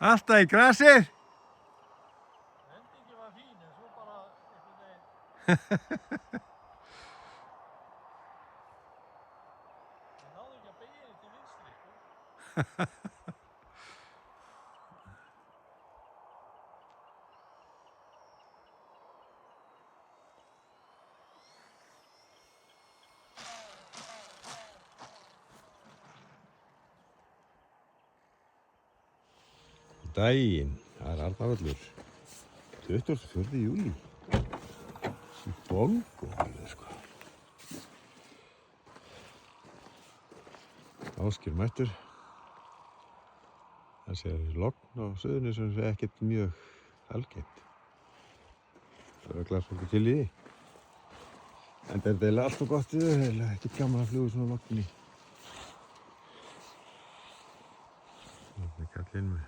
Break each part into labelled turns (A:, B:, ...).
A: Alltaf í grasið.
B: Endingin var fín, en svo bara einhvern veginn. Ég náði ekki að beygja henni til vinstri, sko.
A: Daginn, það er Arnarvöllur, 24. júlí, í bongo alveg sko. Ásgeir mættur, það sé logn á Suðurnesjum sem er ekkert mjög algengt. Það er glasfólki til í því. En það er eiginlega allt og gott við, eiginlega ekkert gaman að fljúga svona logni. Það er kallinn með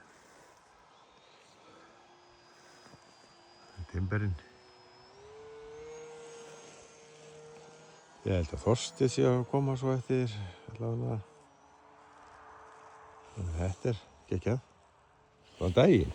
A: timberinn. Ég held að Þorsteinn sé að koma svo eftir allavega. Þannig að þetta er geggjað. Góðan daginn.